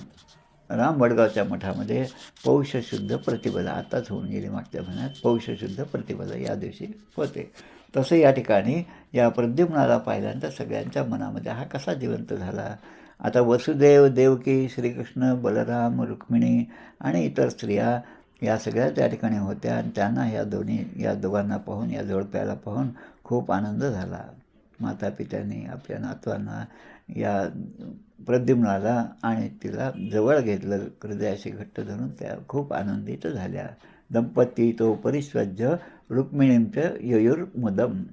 राम वडगावच्या मठामध्ये पौष शुद्ध प्रतिपदा, आताच होऊन गेली मागच्या महिन्यात, पौष शुद्ध प्रतिपदा या दिवशी होते. तसं या ठिकाणी या प्रद्युम्नाला पाहिल्यानंतर सगळ्यांच्या मनामध्ये हा कसा जिवंत झाला. आता वसुदेव, देवकी, श्रीकृष्ण, बलराम, रुक्मिणी आणि इतर स्त्रिया या सगळ्या त्या ठिकाणी होत्या आणि त्यांना या दोघांना पाहून, या जोडप्याला पाहून खूप आनंद झाला. मातापित्यांनी आपल्या नातवांना या प्रद्युम्नाला आणि तिला जवळ घेतलं, हृदयाशी घट्ट धरून त्या खूप आनंदित झाल्या. दंपती तो परिस्वज्य रुक्मिणींचं ययुर्मुदम.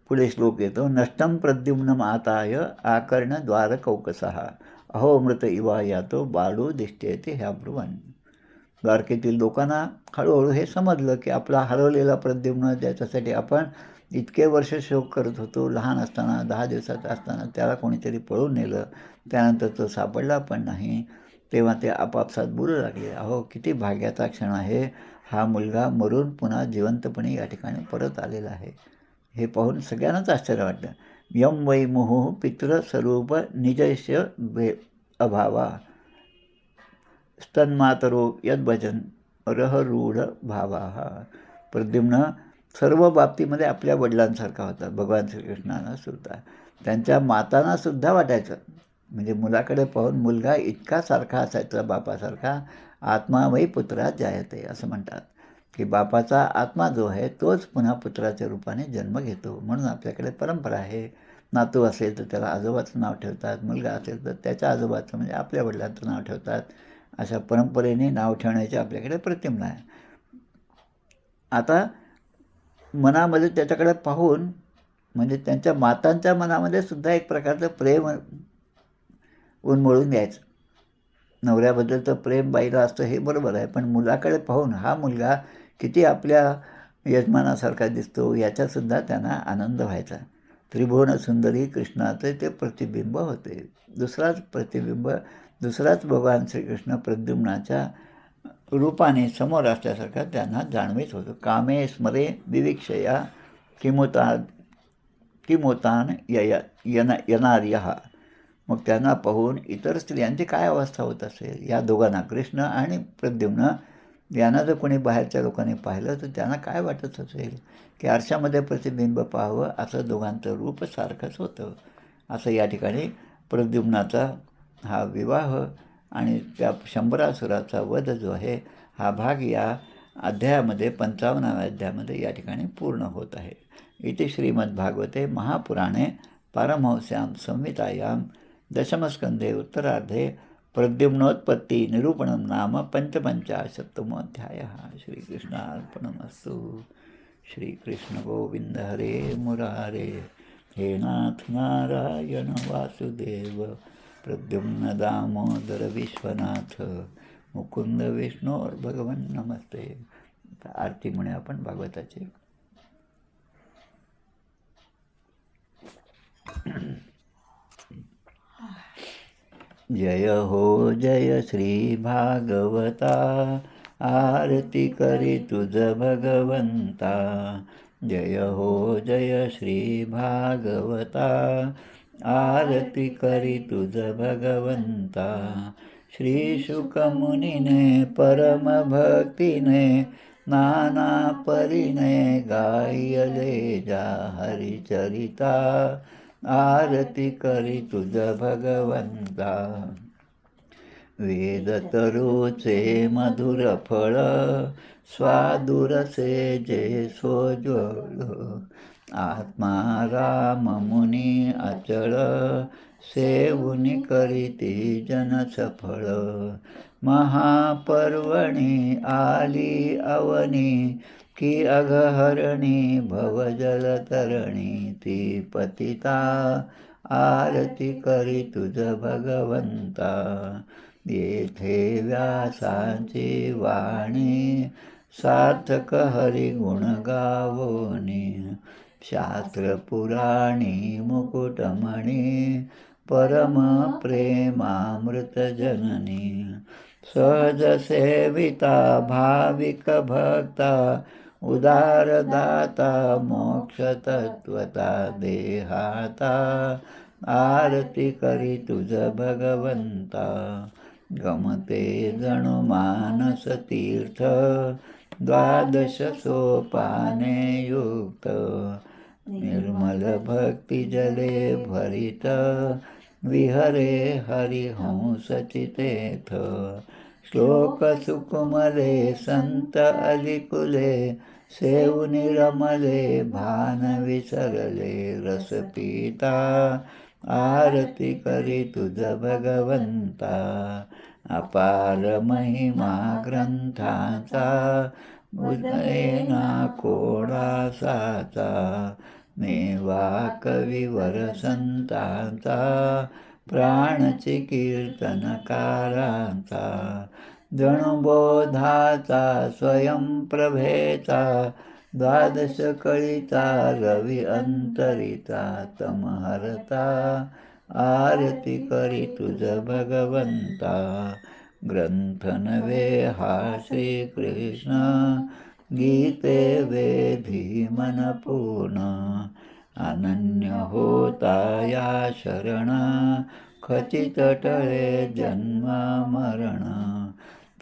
पुढे श्लोक येतो, नष्टम प्रद्युम्न माताय आकर्ण द्वारकौकसः अहो मृत इवा यातो बाळू दिष्टेते ह्या ब्रुवन. द्वारकेतील लोकांना हळूहळू हे समजलं की आपला हरवलेला प्रद्युम्न, ज्याच्यासाठी आपण इतके वर्ष शोक करत होतो, लहान असताना 10 दिवसाचा असताना त्याला कोणीतरी पळून नेलं, त्यानंतर तो सापडला पण नाही. तेव्हा ते आपापसात बोलू लागले, अहो किती भाग्याचा क्षण आहे, हा मुलगा मरून पुन्हा जिवंतपणे या ठिकाणी परत आलेला आहे. हे पाहून सगळ्यांनाच आश्चर्य वाटलं. यम वै मुहुः पितृस्वरूप निजस्य अभावा स्तन्मातरो यद्भजन रहरूढ भावा. प्रद्युम्न सर्व बाबतीमध्ये आपल्या वडिलांसारखा होता. भगवान श्रीकृष्णांना सुद्धा, त्यांच्या मातांनासुद्धा वाटायचं, म्हणजे मुलाकडे पाहून मुलगा इतका सारखा असायचा बापासारखा. आत्मा वै पुत्रात जायते असं म्हणतात की बापाचा आत्मा जो आहे तोच पुन्हा पुत्राच्या रूपाने जन्म घेतो. म्हणून आपल्याकडे परंपरा आहे, नातू असेल तर त्याला आजोबाचं नाव ठेवतात, मुलगा असेल तर त्याच्या आजोबाचं म्हणजे आपल्या वडिलांचं नाव ठेवतात. अशा परंपरेने नाव ठेवण्याची आपल्याकडे प्रद्युम्न आहे. आता मनामध्ये त्याच्याकडे पाहून, म्हणजे त्यांच्या मातांच्या मनामध्ये सुद्धा एक प्रकारचं प्रेम उन्मळून यायचं. नवऱ्याबद्दलचं प्रेम बाईला असतं हे बरोबर आहे, पण मुलाकडे पाहून हा मुलगा किती आपल्या यजमानासारखा दिसतो याच्यासुद्धा त्यांना आनंद व्हायचा. त्रिभुवन सुंदरी कृष्णाचे ते प्रतिबिंब होते. दुसराच भगवान श्रीकृष्ण प्रद्युम्नाच्या रूपाने समोर असल्यासारखा त्यांना जाणवीत होतं. कामे स्मरे विविक्षया किमोतान यनार्य. मग त्यांना पाहून इतर स्त्रियांची काय अवस्था होत असेल. या दोघांना, कृष्ण आणि प्रद्युम्न यांना जर कोणी बाहेरच्या लोकांनी पाहिलं तर त्यांना काय वाटत असेल की आरशामध्ये प्रतिबिंब पाहावं, असं दोघांचं रूप सारखंच होतं. असं या ठिकाणी प्रद्युम्नाचा हा विवाह आणि त्या शंभरासुराचा वध जो आहे हा भाग या अध्यायामध्ये 55व्या अध्यायामध्ये या ठिकाणी पूर्ण होत आहे. इति श्रीमद्भागवते महापुराणे पारमहंस्यां संहितायां दशमस्कंधे उत्तरार्धे प्रद्युम्नोत्पत्ति निरूपणं नाम 55तमोऽध्यायः. श्रीकृष्णार्पणमस्तु. श्रीकृष्ण गोविंद हरे मुरारे. हे नाथ नारायण वासुदेव प्रद्युम्न दामोदर विश्वनाथ मुकुंद विष्णोर भगवन नमस्ते. आरती म्हणे आपण भागवताची. जय हो जय श्री भागवता, आरती करी तुझ भगवंता. जय हो जय श्री भागवता, आरती करी तुझ भगवंता. श्री शुकमुनीने परम भक्तीने नाना परीने गायले जा हरिचरिता. आरती करी तुझ भगवंता. वेद तरुचे मधुर फळ, स्वादुरसे जे सोज्वळ. आत्मा राम मुनी अचळ, सेवुनी करीती जन सफळ. महापर्वणी आली अवनी, की अघहरणी भवजलतरणी. ती पतिता आरती करी तुझ भगवंता. येथे व्यासांची वाणी, सार्थक हरिगुण गावोनी. शास्त्र पुराणी मुकुटमणी, परम प्रेमामृत जननी. सहज सेविता भाविक भक्ता, उदारदाता मोक्ष तत्वता देहाता. आरती करी तुझ भगवंता. गमते जणू मानस तीर्थ, द्वादश सोपाने युक्त, निर्मल भक्ती जले भरित, विहरे हरिहंस चितेथ, श्लोक सुकुमले संत अलिकुले, सेवुनि रमले भान विसरले, रस पिता आरती करी तुझ भगवंता, अपार महिमा ग्रंथाचा, उदयना कोडासाचा, मेवा कविवर संतांचा, प्राणची कीर्तनकारांचा, जणू बोधाचा स्वयंप्रभेचा, द्वादश कळीचा रवी अंतरिता, तमहरता आरती करी तुझ भगवंता, ग्रंथ नवे हा श्रीकृष्ण, गीते वेधी मन पूर्ण, अनन्य होता या शरण, खचित टळे जन्म मरण,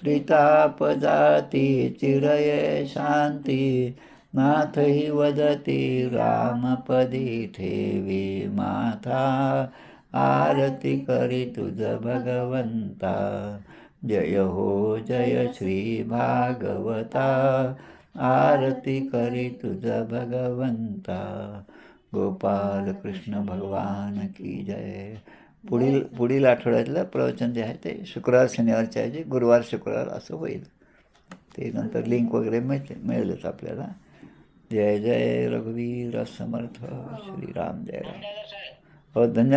त्रिताप जाती चिरये शांती, नाथ ही वदती रामपदी ठेवी माथा, आरती करी तुझ भगवंता, जय हो जय श्री भागवता, आरती करी तुझ भगवंता, गोपाल कृष्ण भगवान की जय. पुढील आठवड्यातलं प्रवचन जे आहे ते शुक्रवार शनिवारच्या ऐवजी गुरुवार शुक्रवार असं होईल. ते नंतर लिंक वगैरे मिळेलच आपल्याला. जय जय रघुवीर समर्थ श्रीराम जय राम. हो, धन्यवाद.